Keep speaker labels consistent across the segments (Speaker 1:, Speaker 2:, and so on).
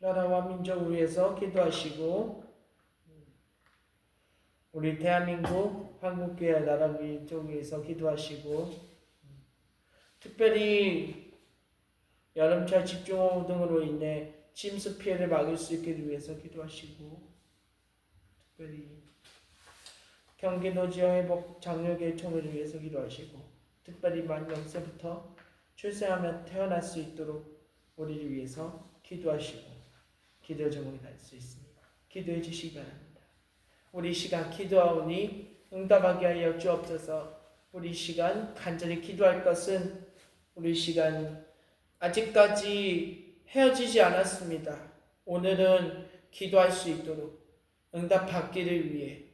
Speaker 1: 나라와 민족을 위해서 기도하시고 우리 대한민국 한국교회 나라 민족을 위해서 기도하시고 특별히 여름철 집중호우 등으로 인해 침수 피해를 막을 수 있기를 위해서 기도하시고 특별히 경기도 지역회복 장려교회 총회를 위해서 기도하시고 특별히 만 0세부터 출생하며 태어날 수 있도록 우리를 위해서 기도하시고 기도 제목이 날 수 있습니다. 기도해 주시기 바랍니다. 우리 시간 기도하오니 응답하게 하여 주옵소서. 우리 시간 간절히 기도할 것은 우리 시간 아직까지 헤어지지 않았습니다. 오늘은 기도할 수 있도록 응답받기를 위해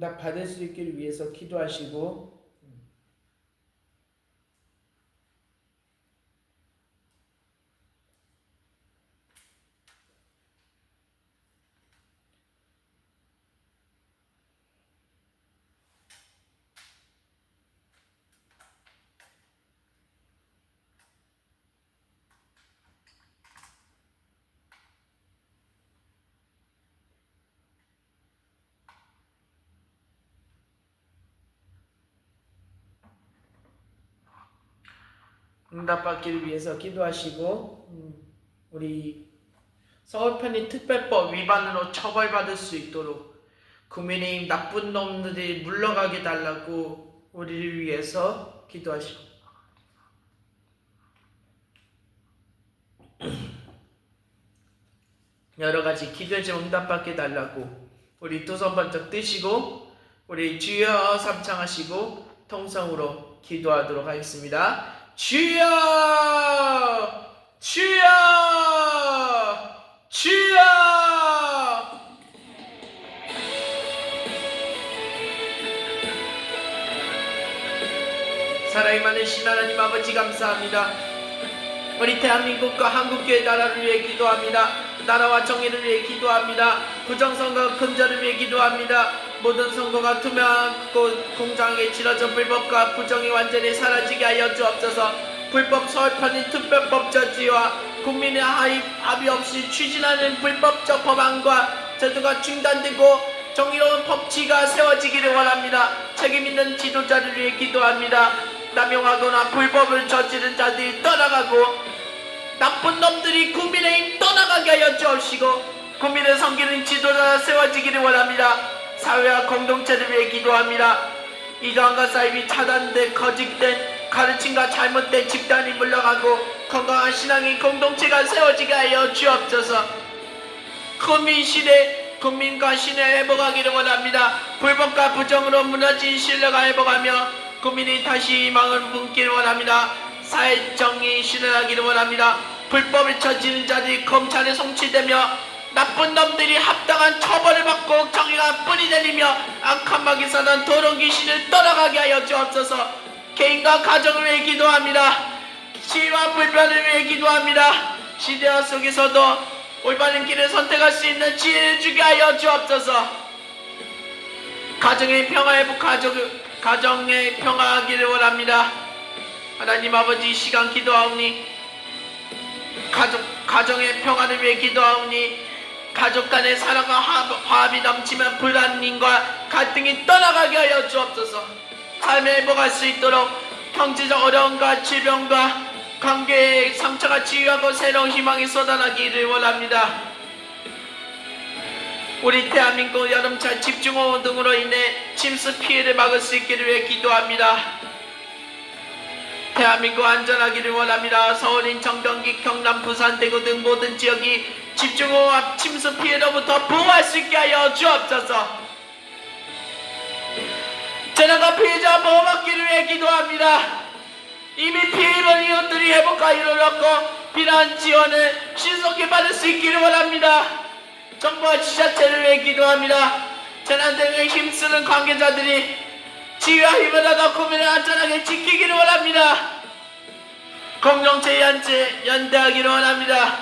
Speaker 1: 응답 받을 수 있기를 위해서 기도하시고 응답받기를 위해서 기도하시고 우리 서울편의 특별법 위반으로 처벌받을 수 있도록 국민의힘 나쁜 놈들이 물러가게 달라고 우리를 위해서 기도하시고 여러가지 기도에 좀 응답받게 달라고 우리 두 손 번쩍 뜨시고 우리 주여 삼창하시고 통성으로 기도하도록 하겠습니다. 주여 주여 주여 사랑이 많으신 하나님 아버지 감사합니다. 우리 대한민국과 한국교회 나라를 위해 기도합니다. 나라와 정의를 위해 기도합니다. 부정선거 근절을 위해 기도합니다. 모든 선거가 투명하고 공정하게 치러져 불법과 부정이 완전히 사라지게 하여 주옵소서. 불법 서울편의 특별법 저지와 국민의 합의 없이 추진하는 불법적 법안과 제도가 중단되고 정의로운 법치가 세워지기를 원합니다. 책임있는 지도자를 위해 기도합니다. 남용하거나 불법을 저지른 자들이 떠나가고 나쁜 놈들이 국민의힘 떠나가게 하여 주옵시고 국민을 섬기는 지도자가 세워지기를 원합니다. 사회와 공동체를 위해 기도합니다. 이강과 사입이 차단된 거짓된 가르침과 잘못된 집단이 물러가고 건강한 신앙인 공동체가 세워지게 하여 주옵소서. 국민과 신을 회복하기를 원합니다. 불법과 부정으로 무너진 신뢰가 회복하며 국민이 다시 희망을 품기를 원합니다. 사회정의 실현하기를 원합니다. 불법을 저지른 자들이 검찰에 송치되며 나쁜 놈들이 합당한 처벌을 받고 정의가 뿌리 내리며 악한 마귀 사단 더러운 귀신을 떠나가게 하여 주옵소서. 개인과 가정을 위해 기도합니다. 시위와 불변을 위해 기도합니다. 시대화 속에서도 올바른 길을 선택할 수 있는 지혜를 주게 하여 주옵소서. 가정의 평화에 가정의 평화하기를 원합니다. 하나님 아버지 시간 기도하오니 가정의 평화를 위해 기도하오니 가족 간의 사랑과 화합이 넘치면 불안님과 갈등이 떠나가게 하여 주옵소서. 삶을 회복할 수 있도록 경제적 어려움과 질병과 관계의 상처가 치유하고 새로운 희망이 쏟아나기를 원합니다. 우리 대한민국 여름철 집중호우 등으로 인해 침수 피해를 막을 수 있기를 위해 기도합니다. 대한민국 안전하기를 원합니다. 서울, 인천, 경기, 경남, 부산, 대구 등 모든 지역이 집중호우와 침수 피해로부터 보호할 수 있게 하여 주옵소서. 재난과 피해자 보호받기를 위해 기도합니다. 이미 피해 입은 이웃들이 회복하기를 얻고 비난 지원을 신속히 받을 수 있기를 원합니다. 정부와 지자체를 위해 기도합니다. 재난 등에 힘쓰는 관계자들이 지휘와 힘을 얻어 국민을 안전하게 지키기를 원합니다. 공동체 연대하기를 원합니다.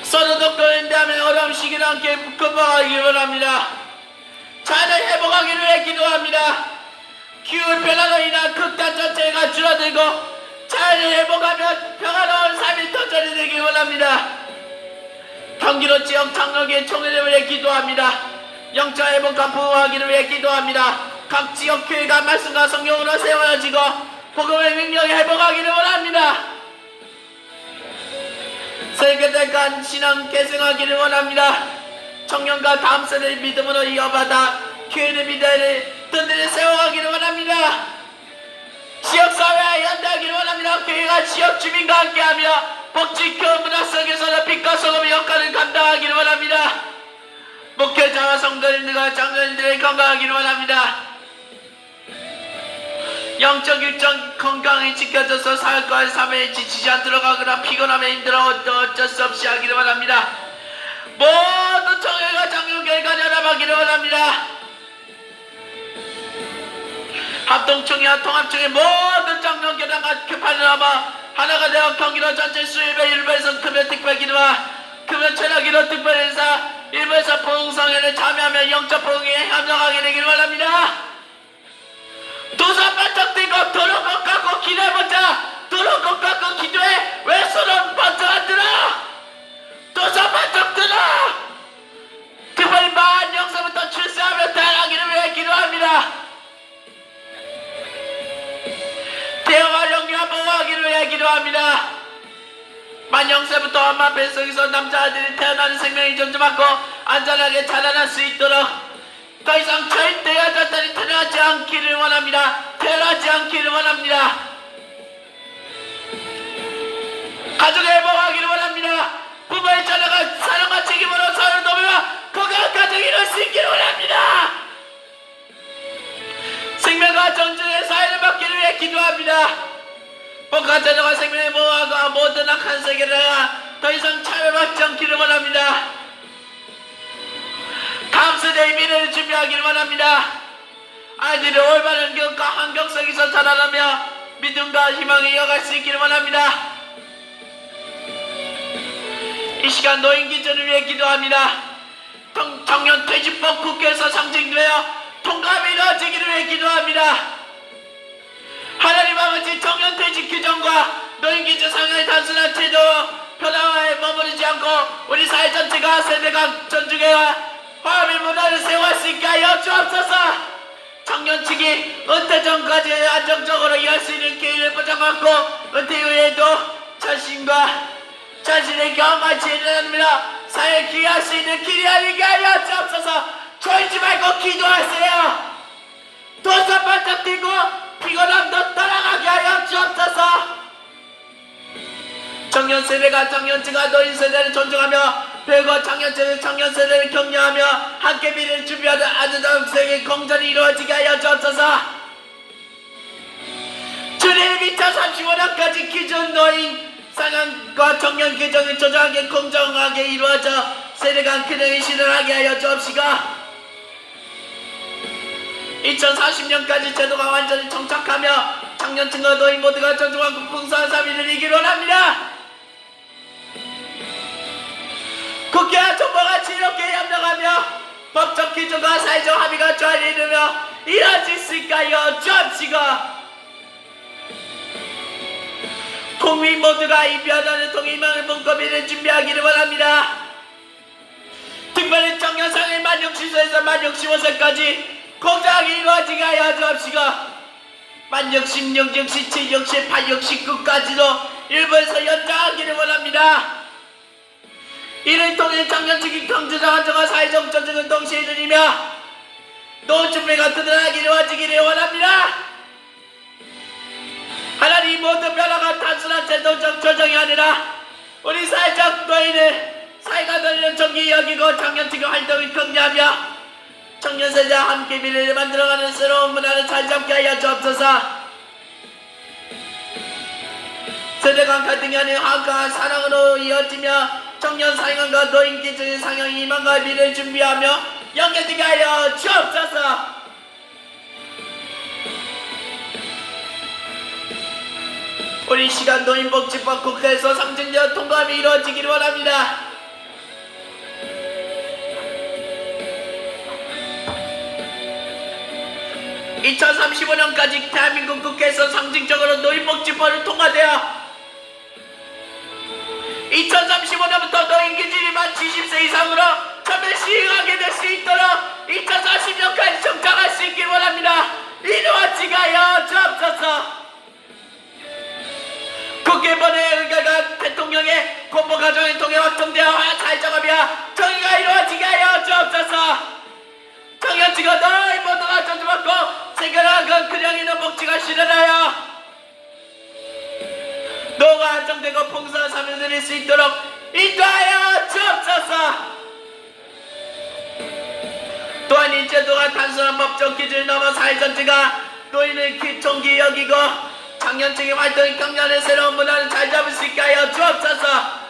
Speaker 1: 서로도 연대하며 어려운 시기를 함께 극복하기를 원합니다. 자연을 회복하기를 위해 기도합니다. 기후 변화로 인한 극단 전체가 줄어들고 자연을 회복하며 평화로운 삶이 터전이 되길 원합니다. 경기도 지역 장로교회 총회를 위해 기도합니다. 영적 회복과 보호하기를 위해 기도합니다. 각 지역 교회가 말씀과 성경으로 세워지고 복음의 능력이 회복하기를 원합니다. 세계대 간 신앙 계승하기를 원합니다. 청년과 다음 세대의 믿음으로 이어받아 교회의 미래를 든든히 세워가기를 원합니다. 지역사회와 연대하기를 원합니다. 교회가 지역 주민과 함께하며 복지교 문화 속에서도 빛과 소금의 역할을 감당하기를 원합니다. 목회자와 성도님들과 장로님들의 건강하기를 원합니다. 영적 일정 건강히 지켜져서 사역과 삶에 지치지 않도록 하거나 피곤함에 힘들어 어쩔 수 없이 하기를 원합니다. 모든 청회가 장로교회가 연합하기를 원합니다. 합동총회와 통합총회 모든 장로교회가 급하는 하나가 되어 경기도 전체 수입의 일부에서 금연 특별기도와 금연 철학기도 특별행사 일부에서 포옹성회를 참여하며 영적 포옹에 협력하게 되기를 원합니다. 두손 번쩍 들고 도로 것 갖고 기도해보자. 도로 것 갖고 기도해. 왜 손은 번쩍 안 들어? 두손 번쩍 들어. 특별히 만 영서부터 출세하며 태어나기를 위해 기도합니다. 대화와 영리와 보호하기를 위해 기도합니다. 만 영세부터 엄마 뱃속에서 남자아들이 태어나는 생명이 존재받고 안전하게 자라날 수 있도록 더 이상 절대 여자들이 태어나지 않기를 원합니다. 태어나지 않기를 원합니다. 가족을 회복하기를 원합니다. 부모의 자녀가 사랑과 책임으로 서로를 돕으며 건강한 가정이 이룰 수 있기를 원합니다. 생명과 정중의 사회를 받기를 위해 기도합니다. 복한 자녀가 생명을 보호하고 모든 악한 세계를 더 이상 차별받지 않기를 원합니다. 다음 세대의 미래를 준비하기를 원합니다. 아이들이 올바른 교육과 환경 속에서 자라나며 믿음과 희망을 이어갈 수 있기를 원합니다. 이 시간 노인 기준을 위해 기도합니다. 청년 퇴직법 국회에서 상정되어 통합이 이루어지기를 위해 기도합니다. 하나님 아버지 청년 퇴직 규정과 노인 기준 상향의 단순한 태도 변화에 머무르지 않고 우리 사회 전체가 세대가 존중해야 화합의 문화를 세워갈 수 있게 하여 주옵소서. 청년 측이 은퇴 전까지 안정적으로 일할 수 있는 기회를 보장받고 은퇴 후에도 자신과 자신의 경험과 지혜를 나누며 사회에 기여할 수 있는 길이 아니게 하여 주옵소서. 조이지 말고 기도하세요. 도서 반짝 들고 피곤함도 떠나가게 하여 주옵소서. 청년 세대가 청년층과 노인 세대를 존중하며 배우고 청년 세대를 격려하며 함께 미래를 준비하는 아름다운 세계 공전이 이루어지게 하여 주옵소서. 주님 2035년까지 기준 노인 상향과 청년 규정이 조정하게 공정하게 이루어져 세대 간 균형이 실현하게 하여 주옵시고 2040년까지 제도가 완전히 정착하며 청년층과 노인 모두가 존중하고 풍성한 삶을 누리기를 원합니다. 국회와 정부가 지혜롭게 협력하며 법적 기준과 사회적 합의가 잘 이루며 이루어질 수 있게 하여 주옵시고 국민 모두가 이 변화를 통해 희망의 문고비를 준비하기를 원합니다. 특별히 청년상의 만 60세에서 만 65세까지 공정하게 이루어지게 하여 주옵시고 만 66, 67, 68, 69까지도 일부에서 연장하기를 원합니다. 이를 통해 청년층이 경제적 안정과 사회적 전쟁을 동시에 누리며 노후 준비가 든든하게 이루어지기를 원합니다. 하나님 모든 변화가 단순한 제도적 조정이 아니라 우리 사회적 노인을 사회가 돌리는 종기 여기고 청년층의 활동을 격려하며 청년세대와 함께 미래를 만들어가는 새로운 문화를 자리잡게 하여 주옵소서. 세대 간 갈등이 아닌 화합과 사랑으로 이어지며 청년 상향과 노인 기준의 상향 희망과 미래를 준비하며 연결되게 하여 주옵소서. 우리 시간 노인복지법 국회에서 상정되어 통과함이 이루어지기를 원합니다. (2035년까지) 대한민국 국회에서 상징적으로 노인복지법을 통과되어 2035년부터 노인 기준이 만 70세 이상으로 전면 시행하게 될 수 있도록 2040년까지 정착할 수 있길 원합니다. 이루어지가여 주옵소서. 국회본회의 의결과 대통령의 공보 과정을 통해 확정되어 사회정업이야 정의가 이루어지게 하여 주옵소서. 정년치고 너희 모두가 존중받고 세계라는 그냥 있는 복지가 실현하여 노가 안정되고 풍성한 삶을 누릴 수 있도록 인도하여 주옵소서. 또한 인제도가 단순한 법적 기준을 넘어 사회 전체가 노인을 기총기 여기고 장년층의 활동이 경련의 새로운 문화를 잘 잡을 수 있게 하여 주옵소서.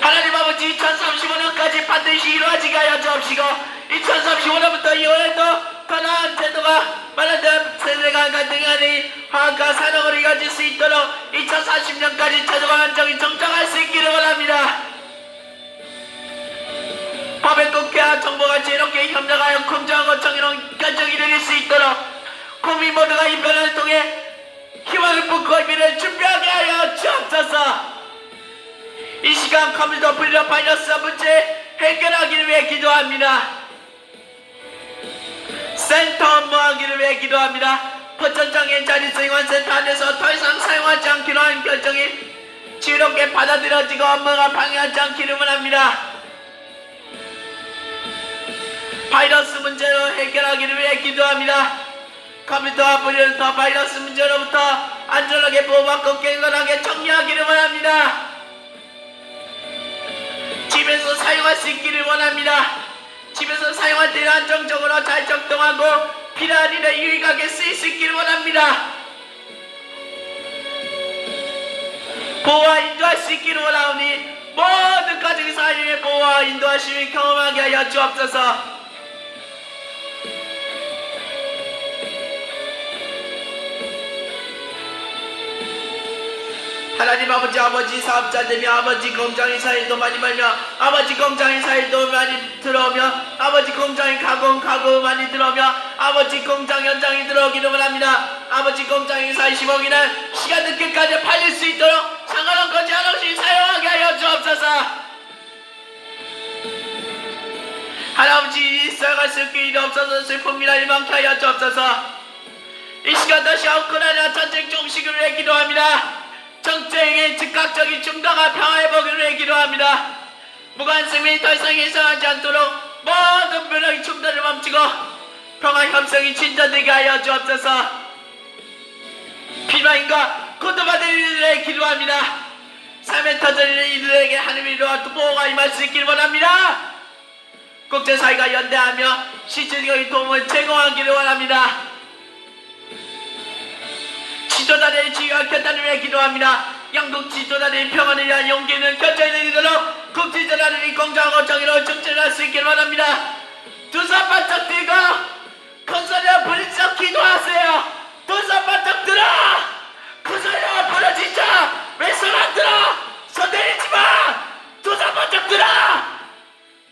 Speaker 1: 하나님 아버지 2035년까지 반드시 이루어지게 하여 주옵시고 2035년부터 이후에도 더 나은 제도가 마련된 세대간 갈등이 화학과 산업으로 이어질 수 있도록 2040년까지 제도가 안정이 정착할 수 있기를 원합니다. 법의 국회와 정부가 지혜롭게 협력하여 공정하고 정의로운 결정이 내릴 수 있도록 국민 모두가 이 변화를 통해 희망을 품고 미래를 준비하게 하여 주옵소서. 이 시간 컴퓨터 분리로 바이러스 문제 해결하기를 위해 기도합니다. 센터 업무하기를 위해 기도합니다. 포천장애인 자립생활센터 안에서 더 이상 사용하지 않기로 한 결정이 지혜롭게 받아들여지고 업무가 방해하지 않기를 원합니다. 바이러스 문제로 해결하기를 위해 기도합니다. 컴퓨터와 분리로부터 바이러스 문제로부터 안전하게 보호받고 깨끗하게 정리하기를 원합니다. 집에서 사용할 수 있기를 원합니다. 집에서 사용할 때는 안정적으로 잘 작동하고 필요한 일에 유익하게 쓰일 수 있기를 원합니다. 보호와 인도할 수 있기를 원하오니 모든 가정에서 하나님의 보호와 인도하심을 경험하게 하여 주옵소서. 하나님 아버지 사업자되며 아버지 공장의 사일도 많이 벌며 아버지 공장의 사일도 많이 들어오며 아버지 공장의 가공 많이 들어오며 아버지 공장 현장이 들어오기를 원합니다. 아버지 공장의 사일 10억이나 시간 늦게까지 팔릴 수 있도록 상관없고 제한없이 사용하게 하여 주옵소서. 할아버지 살아갈 수 있게 일 없어서 슬픔이나 일망케 하여 주옵소서. 이 시간 다시 우크라이나 전쟁 종식을 위해 기도합니다. 정쟁의 즉각적인 중단과 평화회복을 위해 기도합니다. 무관심이 더 이상 예상하지 않도록 모든 변화의 충돌을 멈추고 평화 협상이 진전되게 하여 주옵소서. 필요인과 고통받은 이들을 위해 기도합니다. 삶에 터져있는 이들에게 하나님의 이루와 보호가 임할 수 있기를 원합니다. 국제사회가 연대하며 실질적인 도움을 제공하기를 원합니다. 지도자들의 지위와 결단을 위해 기도합니다. 영국 지도자들의 평안을 위한 용기 있는 결정이 내리도록 국지도자들이 공정하고 정의로운 정치를 할 수 있기를 원합니다. 두 손 바짝 들고 큰 소리로 부르짖어 기도하세요. 두 손 바짝 들어 큰 소리로 부르짖어. 왜 손 안 들어? 손 내리지 마. 두 손 바짝 들어.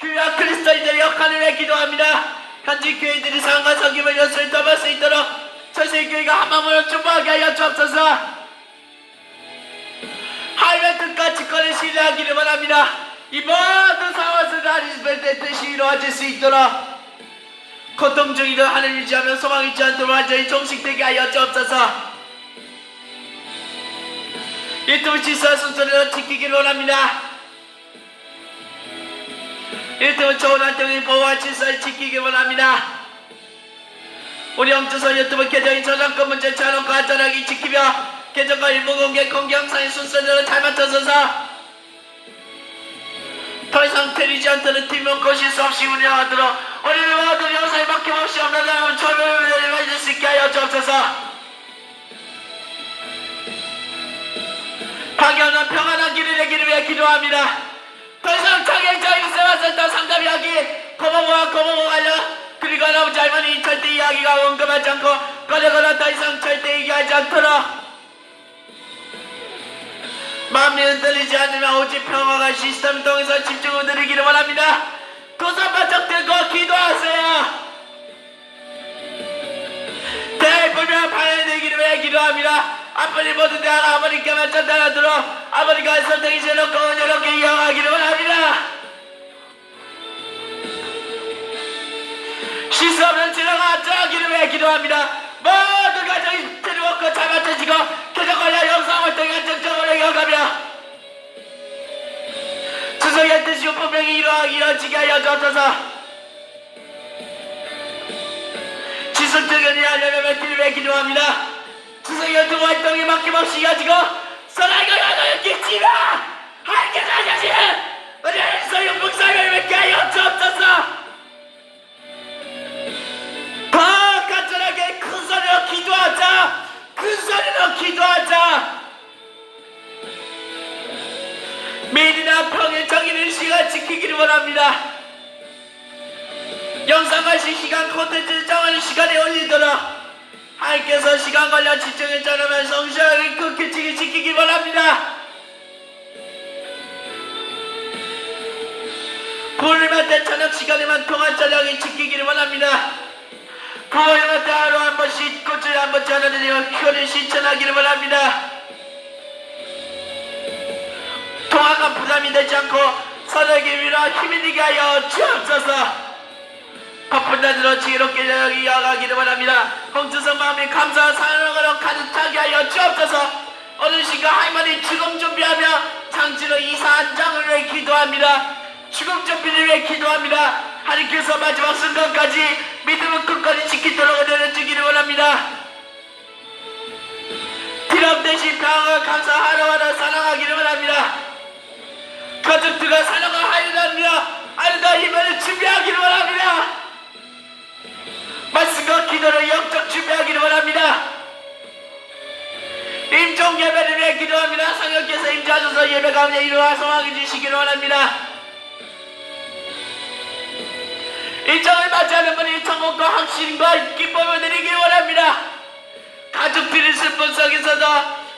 Speaker 1: 교회와 그리스도인들의 역할을 위해 기도합니다. 현지 교회들이 상과 섬김을 연수를 떠볼 수 있도록 전세교회가 한마음으로 축복하게 하여 주옵소서. 하나님의 뜻과 직권을 신뢰하기를 원합니다. 이 모든 상황에서 하나님의 뜻이 이루어질 수 있도록 고통 중이도 하나님을 의지하며 소망 잊지 않도록 완전히 종식되게 하여 주옵소서. 유튜브 질서와 순서대로 지키기를 원합니다. 유튜브 좋은 활동의 보호와 질서를 지키기를 원합니다. 우리 영주선 유튜브 계정인 저작권 문제 차놓고 안전하게 지키며 계정과 일부 공개 영상의 순서대로 잘 맞춰서서 더 이상 틀리지 않도록 팀원고 실수 없이 운영하도록 우리는 모든 영상에 막힘없이 없는 사람은 철물을 맞을 수 있게 하여 주옵소서. 파괴하는 평안한 길을 내기를 위해 기도합니다. 더 이상 장애인자인 생활센터 상담이야기 고모고 알려 그리고 아버지 할머니 절대 이야기가 언급하지 않고 꺼내거나 더 이상 절대 얘기하지 않도록 마음이 흔들리지 않으면 오직 평화가 시스템 통해서 집중을 드리기를 원합니다. 도선바짝 들고 기도하세요. 대불면 반응되기를 위해 기도합니다. 아버지 모든 대학 아버지께만 전달하도록 아버지가 선택이 새롭고 은혜롭게 이어가기를 원합니다. 실수 없는 진화가 저기를 위해 기도합니다. 모든 가정이 즐겁고 잘 맞춰지고 계속하여 영상활동이 안정적으로 이어가며 추석의 뜻이 분명히 이루어지게 하여 주옵소서. 지속적인 하려면 맺기를 위해 기도합니다. 추석 연통 활동이 막힘없이 이어지고 선하고 연호를 끼치며 하나님께서 하시는 은혜에서 영풍사를 맺게 하여 주옵소서. 더 간절하게 큰 소리로 기도하자. 큰 소리로 기도하자. 매일이나 평일 정해진 시간 지키기를 원합니다. 영상과 실시간 콘텐츠 정하는 시간에 올리도록 하나님께서 시간 관련 지정에 따르면 성실하게 그 규칙을 지키기 원합니다. 부모님할 때 저녁 시간에만 통화 전략을 지키기를 원합니다. 부모님할 때 하루 한 번씩 꽃을 한 번 전화드리며 효를 실천하기를 원합니다. 통화가 부담이 되지 않고 서로에게 위로 힘이 되게 하여 주옵소서. 바쁜 날들로 지혜롭게 이어가기를 원합니다. 홍주성 마음이 감사와 사랑으로 가득 차게 하여 주옵소서. 어르신과 할머니 죽음 준비하며 장지로 이사 안장을 위해 기도합니다. 죽음 준비를 위해 기도합니다. 하나님께서 마지막 순간까지 믿음을 끝까지 지키도록 은혜를 주기를 원합니다. 비람 대신 평안과 감사 하루하루 사랑하기를 원합니다. 가족들과 사랑을 하려합니다. 아름다운 힘을 준비하기를 원합니다. 말씀과 기도를 영적 준비하기를 원합니다. 임종 예배를 위해 기도합니다. 성령께서 임재하셔서 예배 가운데 이루어 소망해 주시기를 원합니다. 일정을 맞이하는 분이 천국과 확신과 기쁨을 드리기를 원합니다. 가족들의 슬픔 속에서도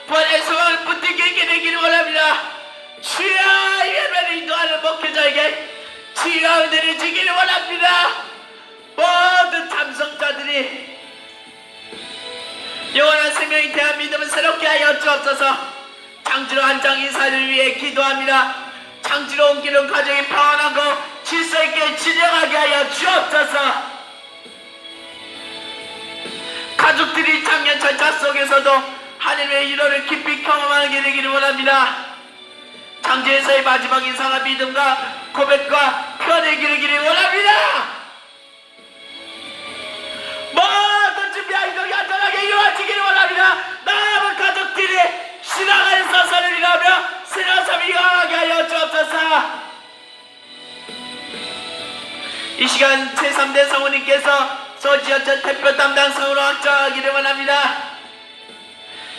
Speaker 1: 부활의 소망을 붙들게 되기를 원합니다. 주여 예배를 인도하는 목회자에게 주여 은혜를 주기를 원합니다. 모든 참석자들이 영원한 생명이 대한 믿음을 새롭게 하여 주옵소서. 장지로 한장 인사를 위해 기도합니다. 장지로 옮기는 가정이 평안하고 질서 있게 진행하게 하여 주옵소서. 가족들이 작년 절차 속에서도 하나님의 일호를 깊이 경험하게 되기를 원합니다. 장지에서의 마지막 인사가 믿음과 고백과 표현의 길이기를 원합니다. 모든 준비하기도 안전하게 이루어지기를 원합니다. 남은 가족들이 신앙 안에서 선을 이루며 새로운 삶이 이어가게 하여 주옵소서. 이 시간 제3대 성우님께서 소지어천 대표 담당 성우로 확정하기를 원합니다.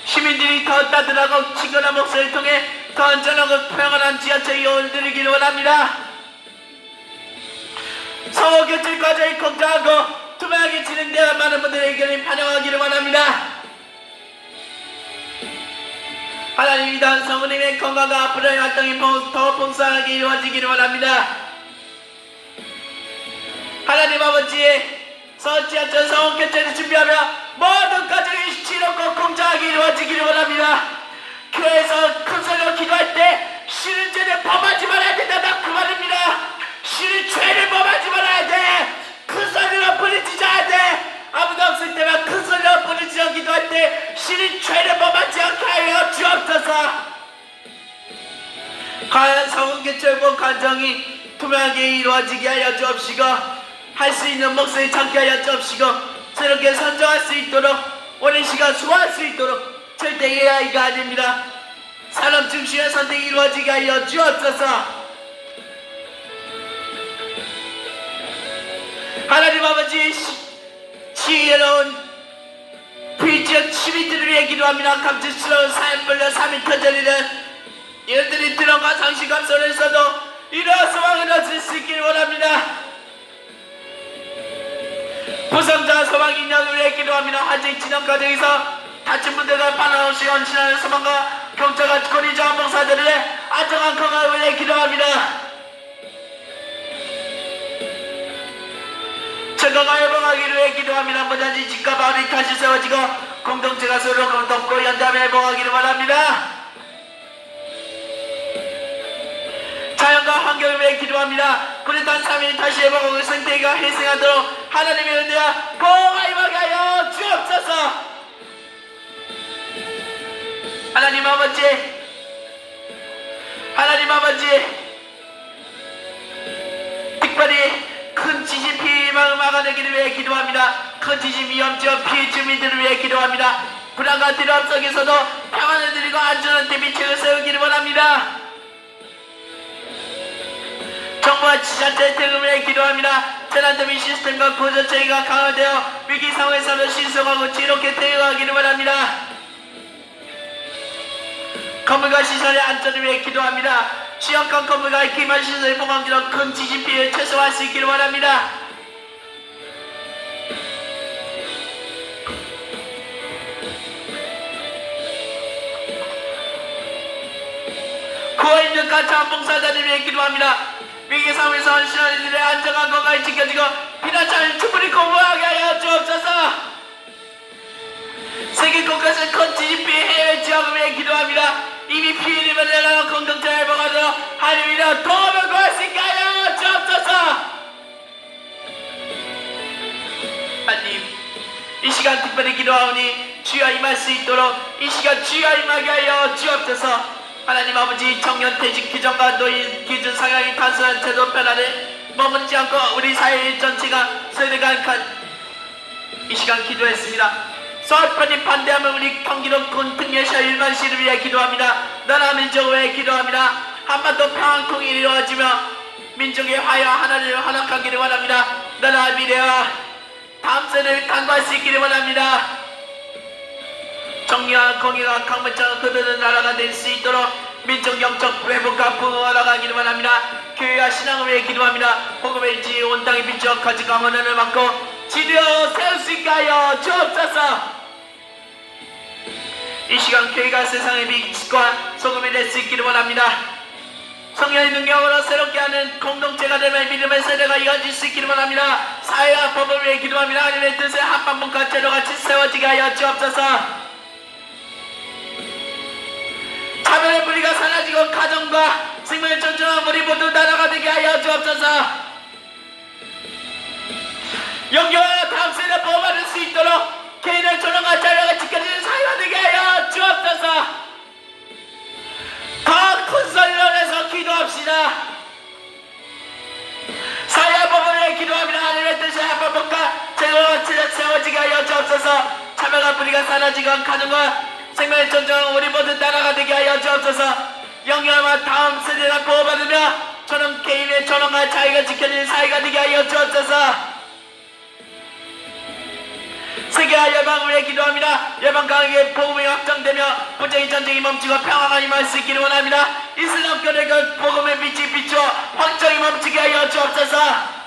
Speaker 1: 시민들이 더 따뜻하고 친근한 목소리를 통해 더 안전하고 평안한 지하철 이용을 누리기를 원합니다. 성우 교체 과정이 공정하고 투명하게 진행되어 많은 분들의 의견을 반영하기를 원합니다. 하나님 위대한 성우님의 건강과 앞으로의 활동이 더 풍성하게 이루어지기를 원합니다. 하나님 아버지의 지하철 성우 교체를 준비하며 모든 가정이 지롭고 공정하게 이루어지기를 원합니다. 교회에서 큰 소리로 기도할 때 신은 죄를 범하지 말아야 된다. 그 말입니다. 신은 죄를 범하지 말아야 돼. 큰 소리로 부르짖어야 돼. 아무도 없을 때만 큰 소리로 부르짖어 기도할 때 신은 죄를 범하지 않게 하여 주옵소서. 과연 성은교철본 간정이 투명하게 이루어지게 하여 주옵시고 할 수 있는 몫을 참게 하여 주옵시고 새롭게 선정할 수 있도록 오랜 시간 수고할 수 있도록 절대 AI가 아닙니다. 사람 중심의 선택이 이루어지게 하여 주옵소서. 하나님 아버지 지혜로운 불지역 시민들을 위해 기도합니다. 감질스러운 사연불려 3일 터전이는 이들이 들어가 상실감 속에서도 이러한 소망을 얻을 수 있기를 원합니다. 부상자 소망 인양을 위해 기도합니다. 아직 진영 과정에서 다친 분들과 반환없이 헌신하는 소망과 경찰과 고리 자원봉사들의 안정한 건강을 위해 기도합니다. 건강을 회복하기를 위해 기도합니다. 모자지 집과 마을이 다시 세워지고 공동체가 서로 돕고 연대하며 회복하기를 바랍니다. 자연과 환경을 위해 기도합니다. 구릿한 삶이 다시 회복하고 생태계가 회생하도록 하나님의 은혜와 보호가 임하게 하여 주옵소서. 하나님 아버지, 특별히 큰 지진 피해망을 막아내기를 위해 기도합니다. 큰 지진 위험지역 피해 주민들을 위해 기도합니다. 불안과 두려움 속에서도 평안을 드리고 안전한 대비책을 세우기를 원합니다. 정부와 지자체의 등을 위해 기도합니다. 재난 대비 시스템과 구조체계가 강화되어 위기 상황에서는 신속하고 지롭게 대응하기를 원합니다. 건물과 시설의 안전을 위해 기도합니다. 취약한 건물과 기반 시설의 보강기로 큰 지진 피해를 최소화할 수 있기를 원합니다. 구호 있는 자원봉사자를 위해 기도합니다. 위기 상황에서 헌신하는 이들의 안정한 건강이 지켜지고 피난처를 충분히 공부하게 하여 주옵소서. 세계 곳곳의 큰 지진 피해 해외 지역을 위해 기도합니다. 이미 피해를 받는 나라 공동체 회복하도록 하나님이여 도움을 구할 수 있게 하여 주옵소서. 하나님, 이 시간 특별히 기도하오니 주여 임할 수 있도록 이 시간 주여 임하게 하여 주옵소서. 하나님 아버지, 청년퇴직 규정과 노인 기준 상향이 단순한 제도 변화를 머무르지 않고 우리 사회 전체가 세대간 이 시간 기도했습니다. 서울편이 반대하면 우리 경기도군 등려시와 일반시를 위해 기도합니다. 나라 민족을 위해 기도합니다. 한반도 평화 통일이 이루어지며 민족의 화해와 하나님을 환원하기를 원합니다. 나라 미래와 다음 세대를 강구할 수 있기를 원합니다. 정의와 공의가 강물처럼 흐르는 나라가 될 수 있도록 민족 영적 회복과 부흥을 나가기를 원합니다. 교회와 신앙을 위해 기도합니다. 복음의 일지 온 땅에 비추어 거짓과 혼란을 막고 지려 세울 수 있게 하여 주옵소서. 이 시간 교회가 세상의 빛과 소금이 될 수 있기를 원합니다. 성령의 능력으로 새롭게 하는 공동체가 되며 믿음의 세대가 이어질 수 있기를 원합니다. 사회와 법을 위해 기도합니다. 하나님의 뜻을 한반문과 제도같이 세워지게 하여 주옵소서. 차별의 뿌리가 사라지고 가정과 생명을 존중하는 우리 모두 나라가 되게 하여 주옵소서. 영교와 다음 세대 보호받을 수 있도록 개인의 존엄과 자유가 지켜지는 사회가 되게 하여 주옵소서. 더 큰 소리로 내서 기도합시다. 사회와 법을 위해 기도합니다. 하나님의 뜻이 한반문과 제도가 세워지게 하여 주옵소서. 차별과 뿌리가 사라지고 가정과 생명을 존중하는 우리 모두 나라가 되게 하여 주옵소서. 영영과 다음 세대가 보호받으며 저는 개인의 존엄과 자유가 지켜지는 사회가 되게 하여 주옵소서. 세계와 열방을 위해 기도합니다. 열방 강하게 복음이 확장되며 부정의 전쟁이 멈추고 평화가 임할 수 있기를 원합니다. 이슬람교의 그 복음의 빛이 비추어 확장이 멈추게 하여 주옵소서.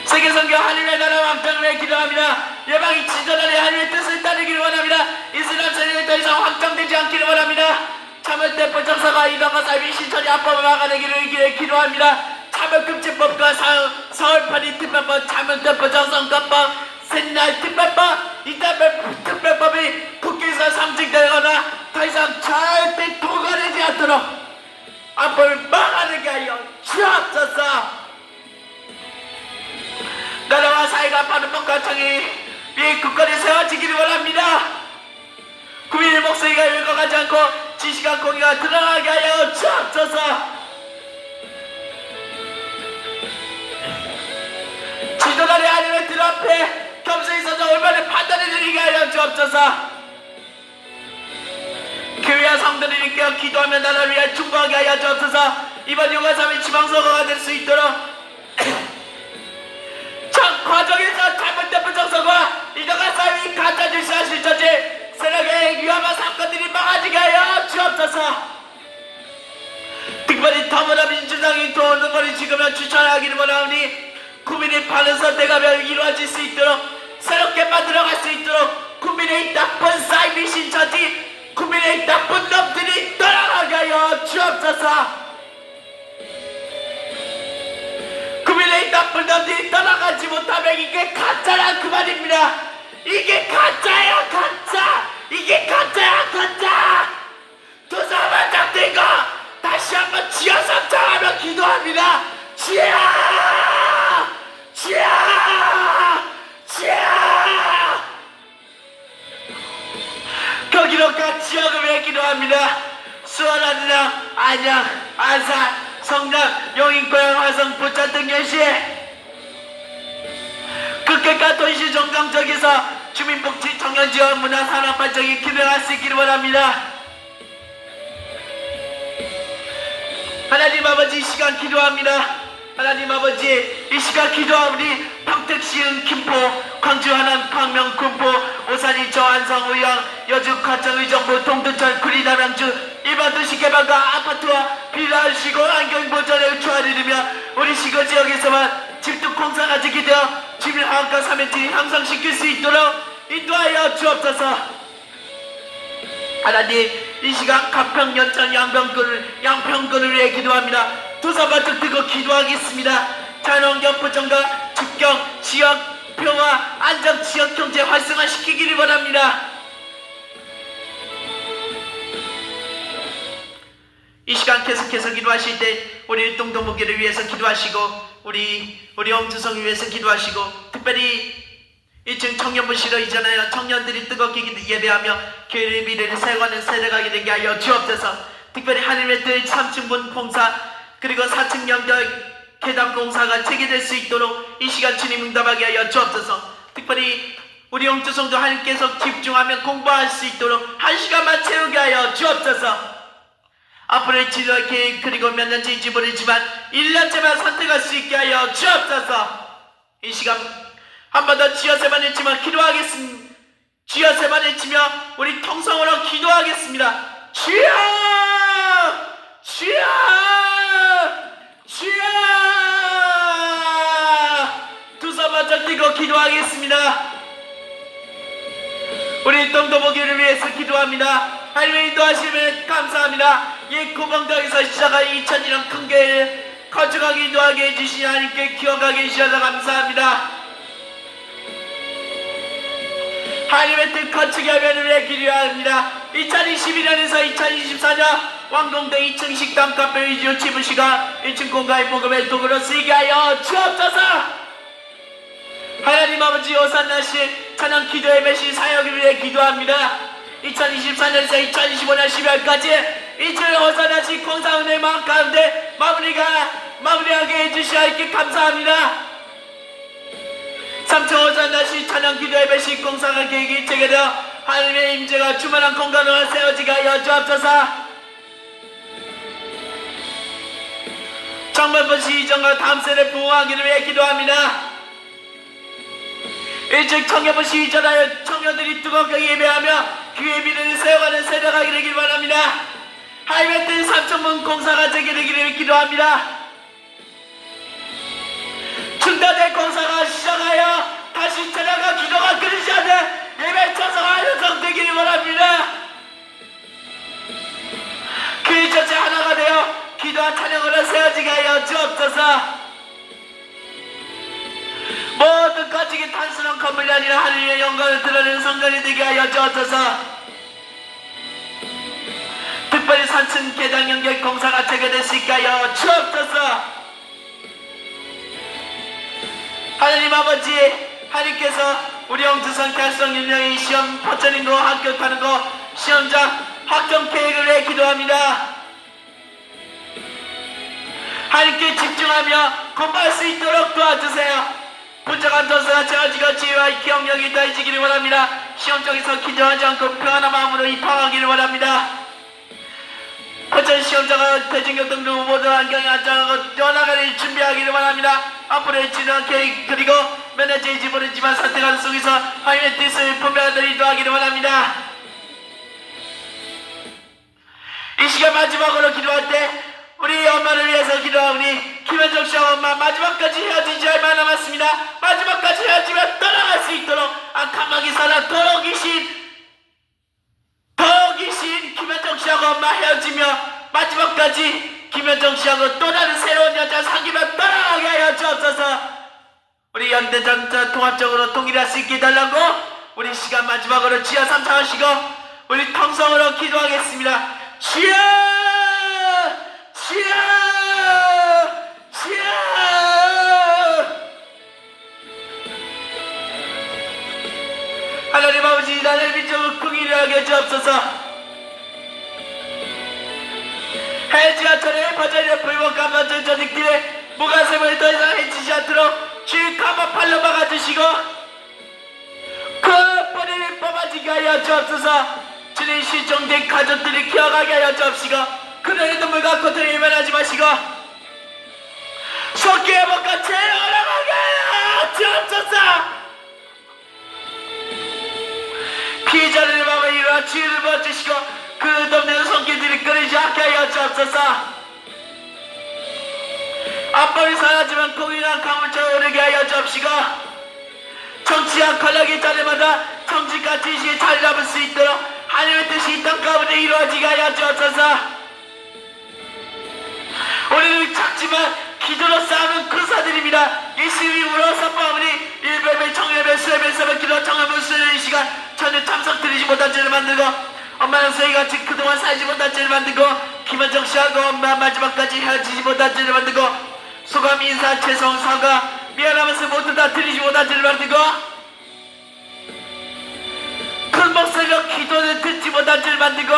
Speaker 1: 세계선교 하나님의 나라 확장을 위해 기도합니다. 열방이 지도자의 하나님의 뜻을 따르기를 원합니다. 이슬람 세력이 더 이상 확장되지 않기를 원합니다. 참을대포 정사가 이단과 삶이 신천이 합법을 막아내기를 위해 기도합니다. 차별금지법과 서울파리 특별법, 참을대포 정성법법, 새날 특별법, 이단별 특별법이 국회에서 상징되거나 더 이상 절대 통과되지 않도록 합법을 막아내게 하여 주옵소서. 나라와 사회가 바른 법과 정의 위에 굳건히 세워지기를 원합니다. 국민의 목소리가 읽어가지 않고 지식과 공의가 드러나게 하여 주옵소서. 지도자의 하나님의 들 앞에 겸손히 서서 올바른 판단을 내리게 하여 주옵소서. 교회와 성도를 일깨워 기도하며 나라를 위해 충고하게 하여 주옵소서. 이번 요가삼의 지방선거가 될 수 있도록 전 과정에서 잘못된 정서가 이동한 사회의 가짜 질서와 실천지 세력의 위험한 사건들이 막아지게 하여 주옵소서. 특별히 더불어민주당이 돈 후보를 지금은 추천하기를 원하오니 국민이 바른 선택하며 이루어질 수 있도록 새롭게 만들어갈 수 있도록 국민의 나쁜 사이비 신처지 국민의 나쁜 놈들이 떠나가게 하여 주옵소서. 국민의 나쁜 놈들이 떠나가지 못하면 이게 가짜라 그 말입니다. 이게 가짜야 가짜. 이게 가짜야 가짜. 두 사람을 딱 들고 다시 한번 지어 선창하며 기도합니다. 주여 주여 주여. 거기로 같이 지역을 기도합니다. 수원, 안녕, 안양, 안산, 성남, 용인, 고양, 화성, 부천 등 현시 국회과 도시 정상적에서 주민복지, 청년지원, 문화, 산업 발전이 기능할 수 있기를 원합니다. 하나님 아버지, 이 시간 기도합니다. 하나님 아버지, 이 시간 기도하오니 평택, 시흥, 김포, 광주, 하남, 광명, 군포, 오산이, 저안성, 의왕, 여주, 과천, 의정부, 동두천, 구리, 남양주 일반 도시 개발과 아파트와 빌라, 시골, 안경 보전을 초안이르며 우리 시골 지역에서만 집뚝 공사가 제기되어 주민 화학과 사면지 향상시킬 수 있도록 인도하여 주옵소서. 하나님, 이 시간 가평, 연천, 양평군을 위해 기도합니다. 두 손 바짝 들고 기도하겠습니다. 자연환경 보전과 집경, 지역 평화, 안정, 지역 경제 활성화시키기를 원합니다. 이 시간 계속해서 기도하실 때 우리 동동목교를 위해서 기도하시고 우리 엄주성을 위해서 기도하시고 특별히 1층 청년부시로 이전하여 청년들이 뜨겁게 예배하며 교회의 미래를 세워가는 세대가 되게 하여 주옵소서. 특별히 하늘의 뜻 3층분 공사 그리고 4층 연결 계단 공사가 체계될 수 있도록 이 시간 주님 응답하게 하여 주옵소서. 특별히 우리 엄주성도 하나님께서 집중하며 공부할 수 있도록 한 시간만 채우게 하여 주옵소서. 앞으로의 치료의 계획 그리고 몇 년째인지 모르지만 1년째만 선택할 수 있게 하여 주옵소서. 이 시간 한 번 더 주여 세만 외치며 기도하겠습니다. 주여 세만 외치며 우리 통성으로 기도하겠습니다. 주여 주여 주여. 두 손 바짝 들고 기도하겠습니다. 우리 동도보기를 위해서 기도합니다. 하나님의 인도하심에 감사합니다. 이 구멍당에서 시작한 2000이란 큰 교회를 거룩하게 인도하게 해주신 하나님께 기억하게 해주셔서 감사합니다. 하나님의 뜻 거룩하게 하면을 위해 기도합니다. 2021년에서 2024년 왕동대 2층 식당 카페 위주 지부시가 1층 공간의 복음의 도구로 쓰이게 하여 주옵소서. 하나님 아버지, 오산나시 찬양 기도의 메시 사역을 위해 기도합니다. 2024년에서 2025년 12월까지 이주의 오산나시 공사은혜 마음 가운데 마무리하게 해주시옵기에 감사합니다. 3층 오산나시 찬양 기도의 메시 공사가 계획이 체계되어 하나님의 임재가 주만한 공간으로 세워지게 하여 주옵소서. 정말버시 이전과 다음 세대 부흥하기를 위해 기도합니다. 일찍 청년부시 이전하여 청년들이 뜨겁게 예배하며 그의 미래를 세워가는 세대가 되기를 바랍니다. 하이웨이 뜰 3천문 공사가 제기되기를 기도합니다. 중단된 공사가 시작하여 다시 찬양과 기도가 끊이지 않는 예배 천사가 형성되기를 바랍니다. 교회 전체 하나가 되어 기도와 찬양으로 세워지게 하여 주옵소서. 모든 가지기 단순한 건물이 아니라 하늘의 영광을 드러내는 성전이 되게 하여 주옵소서. 특별히 3층 계단 연결 공사가 체계될 수 있게 하여 주옵소서. 하나님 아버지, 하나님께서 우리 영주성 달성 윤명의 시험 포천인도 합격하는 거 시험장 합격 계획을 위해 기도합니다. 하나님께 집중하며 공부할 수 있도록 도와주세요. 분적한 도서가 제어지고 지혜와 기억력이 더해지기를 원합니다. 시험장에서 긴장하지 않고 평안한 마음으로 입학하기를 원합니다. 포천 시험장은 대중교통도 모든 환경에 안전하고 연하가를 준비하기를 원합니다. 앞으로의 진행 계획 그리고 매너제인지 모르지만 선택하는 속에서 하나님의 뜻을 분명하도록 인도하기를 원합니다. 이 시간 마지막으로 기도할 때 우리 엄마를 위해서 기도하오니 김현정 씨와 엄마 마지막까지 헤어진 지 얼마 남았습니다. 마지막까지 헤어지며 떠나갈 수 있도록 악한 악함하게 살아 더러기신 김현정 씨하고 엄마 헤어지며 마지막까지 김현정 씨하고 또 다른 새로운 여자 사귀며 떠나가게 하여 주옵소서. 우리 현대전자 통합적으로 통일할 수 있게 해달라고 우리 시간 마지막으로 지하 3차 하시고 우리 통성으로 기도하겠습니다. 주여 주여 주여. 하나님 아버지 나를 믿음으로 긍휼하게 하게 주옵소서. 해지하천의 버전의 불복한 버전 저녁길에 무가슴을 더 이상 해치지 않도록 주의 가만 팔로 막아주시고 그 뿌리를 뽑아지게 하여 주옵소서. 주님 실종된 가족들을 기억하게 하여 주옵시고 그들의 눈물과 고통을 일만하지 마시고 속기 회복과 죄를 허락하게 하여 주옵소서. 피해자들의 마음을 이루어 치유를 부어주시고 그 덤되는 손길들이 끊이지 않게 하여 주옵소서. 앞벌이 사라지면 공인한 강물처럼 오르게 하여 주옵시고 정치한 권력의 자리마다 정직과 진실이 자리 잡을 수 있도록 하나님의 뜻이 이 땅 가운데 이루어지게 하여 주옵소서. 우리는 작지만 기도로 싸우는 군사들입니다. 예수님이 울어 선포하오니 일배배 청일배 수배배 서배 기도 청일배 수요일 시간 전혀 참석드리지 못한 죄를 만들고 엄마랑 서희같이 그동안 살지 못한 죄를 만들고 김현정 씨하고 엄마 마지막까지 헤어지지 못한 죄를 만들고 소감 인사 죄송 사과 미안하면서 모두 다 드리지 못한 죄를 만들고 큰 목소리로 기도를 듣지 못한 죄를 만들고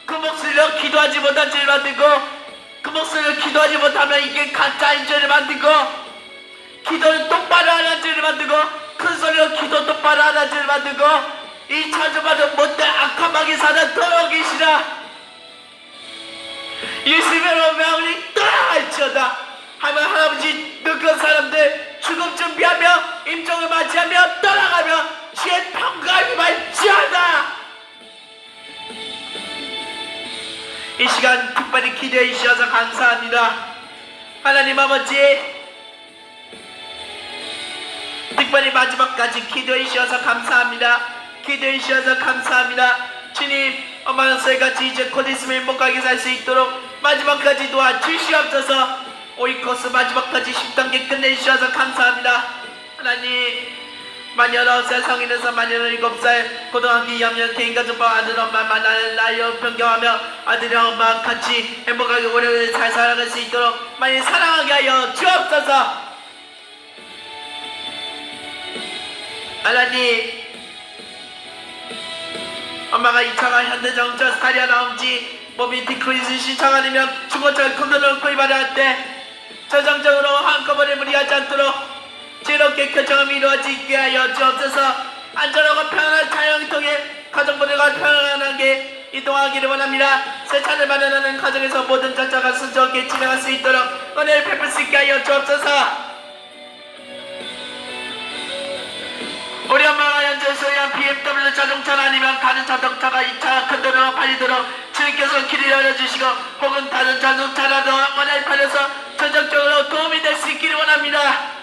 Speaker 1: 큰 목소리로 기도하지 못한 죄를 만들고 그 목소리로 기도하지 못하면 이게 가짜인 죄를 만들고 기도를 똑바로 하는 죄를 만들고 큰 소리로 기도 똑바로 하는 죄를 만들고 이 창조받은 못된 악함하게 사는 더러기시라. 예수님의 명령이 떠나갈지어다 하면 할아버지 늙은 사람들 죽음 준비하며 임종을 맞이하며 떠나가며 주의 평강이 말지어다. 이 시간 특별히 기도해 주셔서 감사합니다. 하나님 아버지 특별히 마지막까지 기도해 주셔서 감사합니다. 기도해 주셔서 감사합니다. 주님 엄마는 저희같이 이제 곧 있으면 행복하게 살 수 있도록 마지막까지 도와주시옵소서. 오이코스 마지막까지 10단계 끝내주셔서 감사합니다. 하나님 마녀 9살 성인에서 마녀는 7살 고등학교 2학년 개인가족과 아들 엄마 만나는 나이로 변경하며 아들이랑 엄마 같이 행복하게 오래 잘 살아갈 수 있도록 많이 사랑하게 하여 주옵소서. 하나님 엄마가 2차가 현대자동차 스타리아 나옴지 모빌티 크루이즈 신청하려며 중고차 컨테이너를 구입하려 할 때 저정적으로 한꺼번에 무리하지 않도록 즐겁게 결정함이 이루어지게 하여 주옵소서. 안전하고 편안한 촬영을 통해 가정분들과 편안하게 이동하기를 원합니다. 새 차를 마련하는 과정에서 모든 절차가 순조롭게 진행할 수 있도록 은혜를 베풀 수 있게 하여 주옵소서. 우리 엄마가 현재 소유한 BMW 자동차나 아니면 다른 자동차가 2차 컨테이너로 팔리도록 주님께서 길을 열어주시고 혹은 다른 자동차라도 원활히 팔려서 전적적으로 도움이 될 수 있기를 원합니다.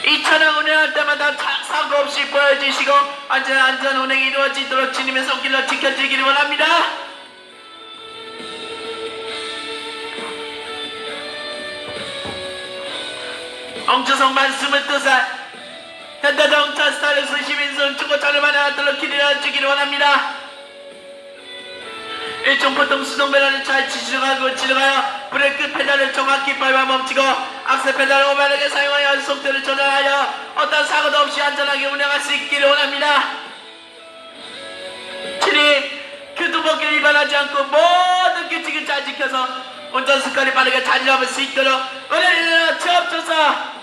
Speaker 1: 이 차량 운행할 때마다 사고 없이 보여주시고 안전 운행이 이루어지도록 주님의 손길로 지켜주기를 원합니다. 엉주성만 22살 현대자동차 스타렉스 시민선 중고차를 마련하도록 길을 열어주기를 원합니다. 일종 보통 수동배라는 잘 지중하고 지중하여 브레이크 페달을 정확히 밟아 멈추고 악셀 페달을 오만하게 사용하여 속도를 조절하여 어떤 사고도 없이 안전하게 운행할 수 있기를 원합니다. 주님 교통법규를 위반하지 않고 모든 규칙을 잘 지켜서 운전 습관이 빠르게 자리 잡을 수 있도록 은혜를 주옵소서.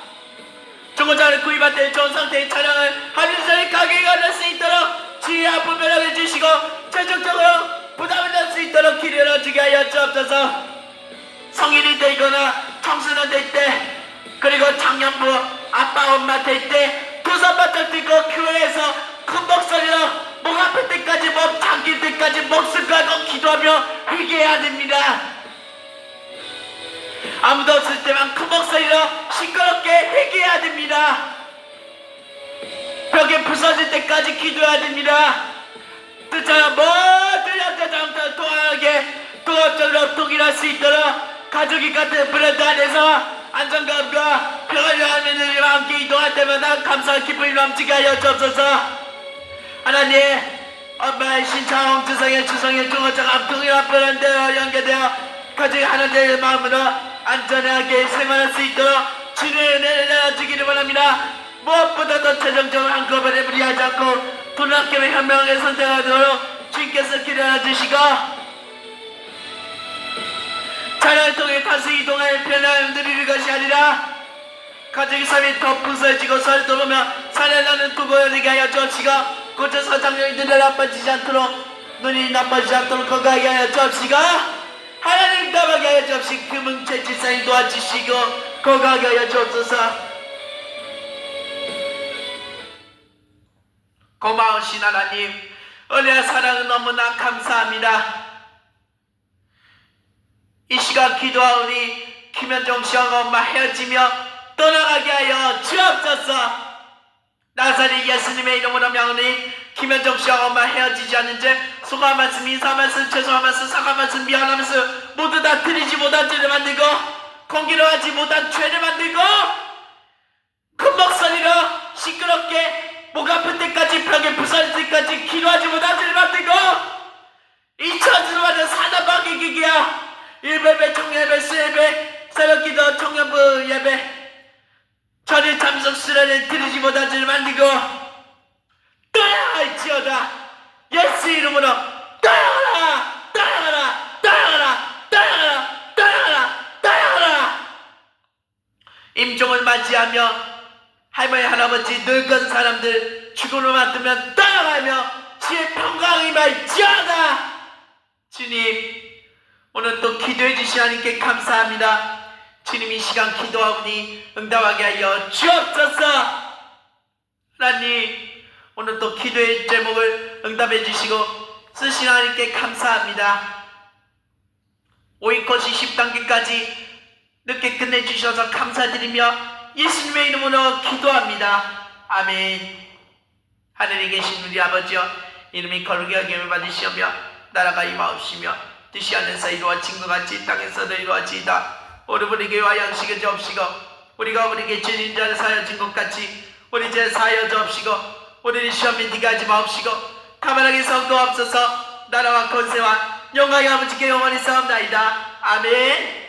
Speaker 1: 중고차를 구입할 때 좋은 상태의 차량을 할인전에 가격에 얻을 수 있도록 주의 아픈 면허를 주시고 최종적으로 부담을 낼 수 있도록 길을 열어주게 하여 주옵소서. 성인이 되거나 청소년 될 때 그리고 장년부 아빠 엄마 될 때 두 손 바짝 들고 교회에서 큰 목소리로 목 아플 때까지 목 잠길 때까지 목숨 걸고 기도하며 회개해야 됩니다. 아무도 없을 때만 큰 목소리로 시끄럽게 회개해야 됩니다. 벽이 부서질 때까지 기도해야 됩니다. 뜻처럼 모든 형제자매들 통하게 통합적으로 통일할 수 있도록 가족이 같은 브랜드 안에서 안정감과 평안을 하면서 함께 이동할 때마다 감사와 기쁨이 넘치게 하여 주옵소서. 하나님, 엄마의 신창 주성의 중어장 통일한 브랜드 연계되어 가족이 하나 될 마음으로 안전하게 생활할 수 있도록 주님의 은혜를 내려주기를 바랍니다. 무엇보다도 최종적으로 한꺼번에 무리하지 않고 돈아낌의 현명하게 선택하도록 주님께서 기도해 주시고 자녀를 통해 다수 이동할 편안함을 누리는 것이 아니라 가족의 삶이 더 풍성해지고 서로 돌보며 살아나는 부부가 되게 하여 주옵시고 고쳐서 장년이 눈이 나빠지지 않도록 눈이 나빠지지 않도록 건강하게 하여 주옵시고 하나님 답하게 하여 주옵시고 그 뭉쳐 질산이 도와주시고 건강하게 하여 주옵소서. 고마우신 하나님, 은혜와 사랑은 너무나 감사합니다. 이 시간 기도하오니 김현정 씨와 엄마 헤어지며 떠나가게 하여 주옵소서. 나사리 예수님의 이름으로 명하니 김현정 씨와 엄마 헤어지지 않는 죄 소감 말씀, 인사 말씀, 죄송한 말씀, 사과 말씀, 미안한 말씀 모두 다 드리지 못한 죄를 만들고 공기로하지 못한 죄를 만들고 큰 목소리로 시끄럽게 목 아플 때까지 벽에 부서질 때까지 기도하지 못한 죄를 만들고 이 처지로마다 사단방의 기기야 1배배 청년예배 수예배 새벽기도 청년부 예배 전일 참석 수련을 드리지 못한 죄를 만들고 떠나야 할지어다. 예수 이름으로 떠나가라 떠나가라 떠나가라 떠나가라 떠나가라 떠나가라. 임종을 맞이하며 할머니 할아버지 늙은 사람들 죽음을 맞으면 떠나가며 주의 평강이 말지어다. 주님, 오늘 또 기도해 주신 하나님께 감사합니다. 주님, 이 시간 기도하오니 응답하게 하여 주옵소서. 하나님, 오늘 또 기도의 제목을 응답해 주시고 쓰신 하나님께 감사합니다. 5위코스 10단계까지 늦게 끝내주셔서 감사드리며 예수님의 이름으로 기도합니다. 아멘. 하늘에 계신 우리 아버지여, 이름이 거룩히 여김을 받으시오며 나라가 임하옵시며 뜻이 하늘에서 이루어진 것 같이 땅에서도 이루어지이다. 오늘 우리에게 양식을 주옵시고 우리가 우리에게 죄진 자를 사하여 준 것 같이 우리 죄 사하여 주옵시고 우리를 시험에 들게 하지 마옵시고 가만하게 성도옵소서. 나라와 권세와 영광이 아버지께 영원히 싸움나이다. 아멘.